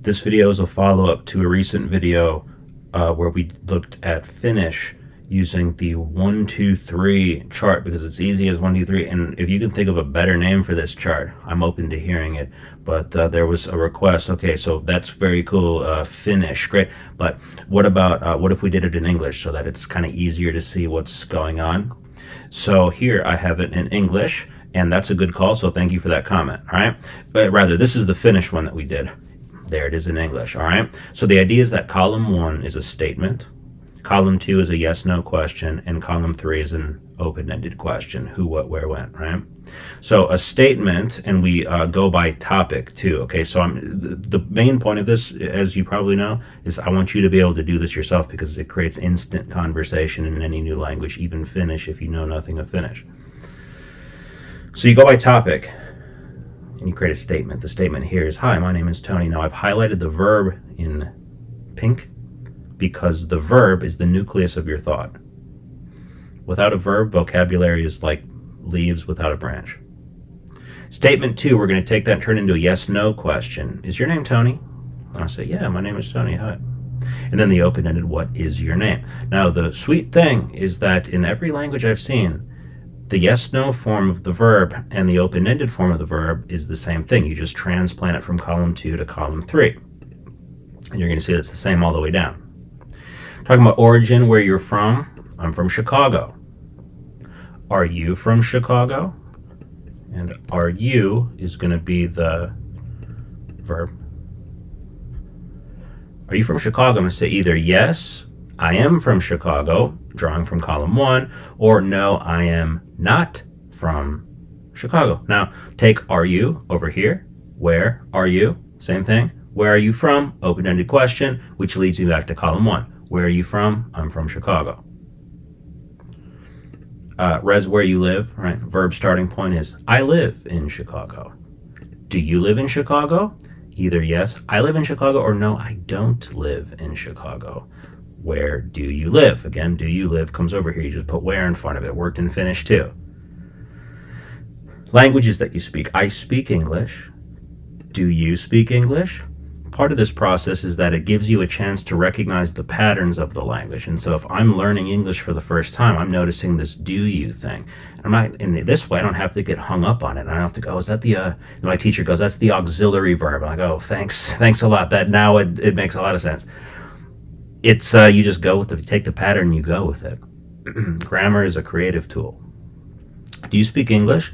This video is a follow-up to a recent video where we looked at Finnish using the 1, 2, 3 chart because it's easy as 1, 2, 3. And if you can think of a better name for this chart, I'm open to hearing it. But there was a request. Okay, so that's very cool. Finnish, great. But what about what if we did it in English so that it's kind of easier to see what's going on? So here I have it in English, and that's a good call. So thank you for that comment. All right, but rather this is the Finnish one that we did. There it is in English, all right? So the idea is that column 1 is a statement, column 2 is a yes-no question, and column 3 is an open-ended question, who, what, where, when, right? So a statement, and we go by topic too, okay? So the main point of this, as you probably know, is I want you to be able to do this yourself because it creates instant conversation in any new language, even Finnish, if you know nothing of Finnish. So you go by topic, and you create a statement. The statement here is, hi, my name is Tony. Now I've highlighted the verb in pink because the verb is the nucleus of your thought. Without a verb, vocabulary is like leaves without a branch. Statement 2, we're going to take that and turn into a yes-no question. Is your name Tony? And I'll say, yeah, my name is Tony, hi. And then the open-ended, what is your name? Now the sweet thing is that in every language I've seen, the yes-no form of the verb and the open-ended form of the verb is the same thing. You just transplant it from column 2 to column 3. And you're going to see that's the same all the way down. Talking about origin, where you're from. I'm from Chicago. Are you from Chicago? And are you is going to be the verb. Are you from Chicago? I'm going to say either yes, I am from Chicago, drawing from column 1, or no, I am not from Chicago. Now, take are you over here. Where are you? Same thing. Where are you from? Open-ended question, which leads me back to column 1. Where are you from? I'm from Chicago. Res, where you live, right? Verb starting point is I live in Chicago. Do you live in Chicago? Either yes, I live in Chicago, or no, I don't live in Chicago. Where do you live? Again, do you live comes over here. You just put where in front of it. Worked in Finnish too. Languages that you speak. I speak English. Do you speak English? Part of this process is that it gives you a chance to recognize the patterns of the language. And so if I'm learning English for the first time, I'm noticing this do you thing. I'm not in this way. I don't have to get hung up on it. I don't have to go, is that the my teacher goes, that's the auxiliary verb. I go, thanks a lot. That now it makes a lot of sense. It's you just go with take the pattern and you go with it. Grammar is a creative tool. Do you speak English?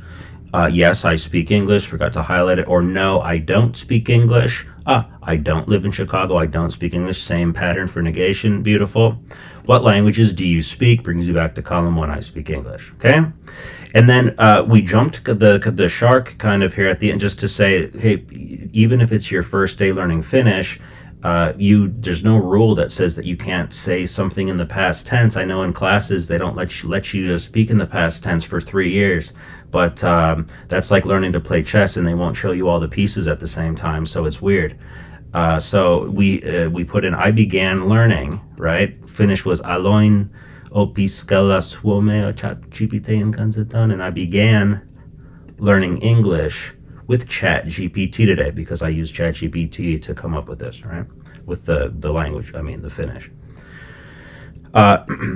Yes, I speak English. Forgot to highlight it. Or no, I don't speak English. I don't live in Chicago. I don't speak English. Same pattern for negation. Beautiful. What languages do you speak? Brings you back to column 1. I speak English. Okay. And then we jumped the shark kind of here at the end just to say, hey, even if it's your first day learning Finnish, there's no rule that says that you can't say something in the past tense. I know in classes they don't let you speak in the past tense for 3 years, but that's like learning to play chess and they won't show you all the pieces at the same time, so it's weird. So we put in I began learning, right? Finnish was aloin opiskella suomea ChatGPT:n kanssa, and I began learning English with ChatGPT today because I use ChatGPT to come up with this, right? With the language, I mean the Finnish.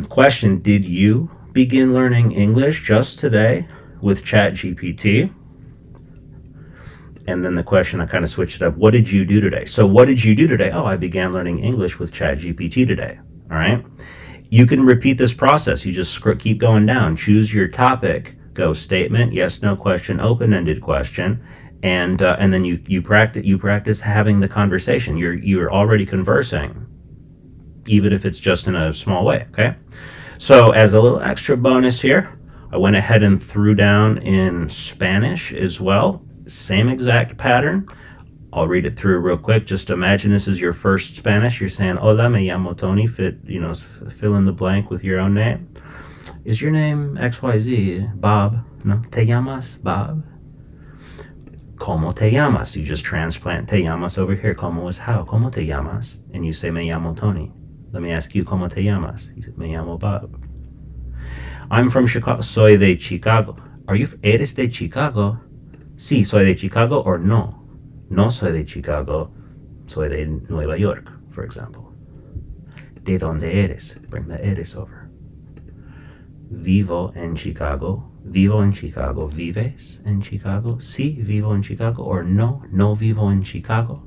Question, did you begin learning English just today with ChatGPT? And then the question, I kind of switched it up. What did you do today? So what did you do today? Oh, I began learning English with ChatGPT today, all right? You can repeat this process. You just keep going down. Choose your topic. Go statement, yes, no question, open-ended question, and then you practice having the conversation. You're already conversing, even if it's just in a small way. Okay, so as a little extra bonus here, I went ahead and threw down in Spanish as well. Same exact pattern. I'll read it through real quick. Just imagine this is your first Spanish. You're saying, "Hola, me llamo Tony." Fill in the blank with your own name. Is your name XYZ? Bob? No? ¿Te llamas Bob? ¿Cómo te llamas? You just transplant te llamas over here. ¿Cómo is how? ¿Cómo te llamas? And you say, me llamo Tony. Let me ask you, ¿cómo te llamas? You say, me llamo Bob. I'm from Chicago. Soy de Chicago. Eres de Chicago? Sí, soy de Chicago, or no? No soy de Chicago. Soy de Nueva York, for example. ¿De dónde eres? Bring the eres over. Vivo en Chicago. Vivo en Chicago. ¿Vives en Chicago? Sí, vivo en Chicago. Or no, no vivo en Chicago.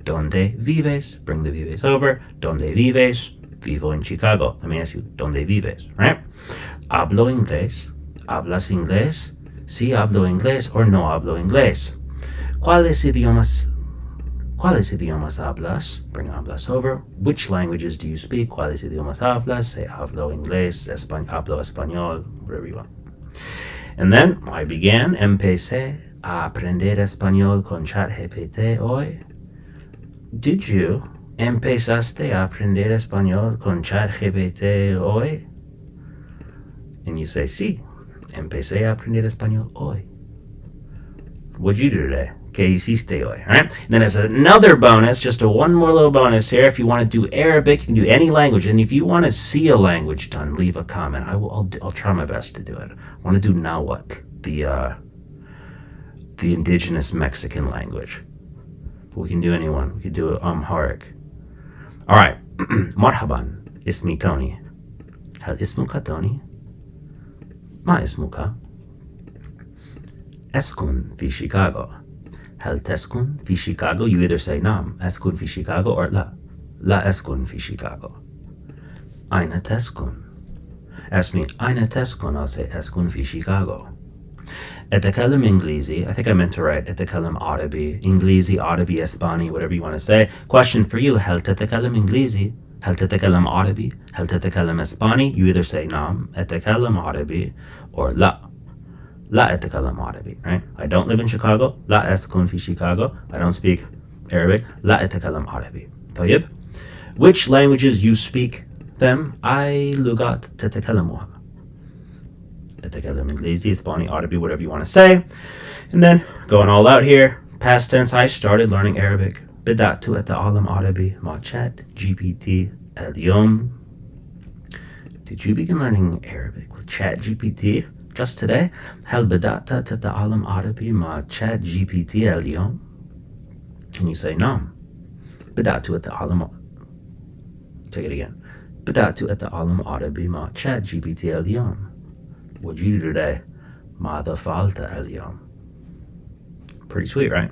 ¿Dónde vives? Bring the vives over. ¿Dónde vives? Vivo en Chicago. Let me ask you, ¿dónde vives? Right? Hablo inglés. ¿Hablas inglés? Sí, hablo inglés. Or no hablo inglés. ¿Cuáles idiomas hablas? Bring hablas over. Which languages do you speak? ¿Cuáles idiomas hablas? Say hablo inglés, hablo español, whatever you want. And then I began, empecé a aprender español con ChatGPT hoy. Did you? ¿Empezaste a aprender español con ChatGPT hoy? And you say, sí, empecé a aprender español hoy. What'd you do today? ¿Qué hiciste hoy? All right? Then as another bonus, just one more little bonus here, if you want to do Arabic, you can do any language. And if you want to see a language done, leave a comment. I'll try my best to do it. I want to do Nahuatl, the indigenous Mexican language. But we can do anyone. We could do Amharic. All right. Marhaban. Ismi Tony. Hal ismuka Tony? Ma ismuka? Eskun fi Chicago. Hal teskun fi Chicago? You either say nam, eskun fi Chicago, or la. La eskun fi Chicago. Aina teskun. Ask me, aina teskun, I'll say eskun fi Chicago. Etakalam Inglesi, I think I meant to write Etakalam Arabi, Inglesi, Arabi, Espani, whatever you want to say. Question for you, hal tetakalam Inglesi? Hal tetakalam Arabi? Hal tetakalam Espani? You either say nam, etakalam Arabi, or la. La etakalam Arabi, right? I don't live in Chicago. La eskun fi Chicago. I don't speak Arabic. La etakalam Arabi. طيب. Which languages you speak them? I lugat tetakallamuha. Etakalam Inglesi, Espani, Arabi, whatever you want to say. And then going all out here, past tense, I started learning Arabic. Bidatu eta'alam Arabi ma ChatGPT al-yom. Did you begin learning Arabic with ChatGPT just today? هل بدأت تتعلم عربي مع ChatGPT اليوم? And you say نعم. بدأت أتعلم. Take it again. بدأت أتعلم عربي مع ChatGPT اليوم. What'd you do today? ماذا فعلت اليوم? Pretty sweet, right?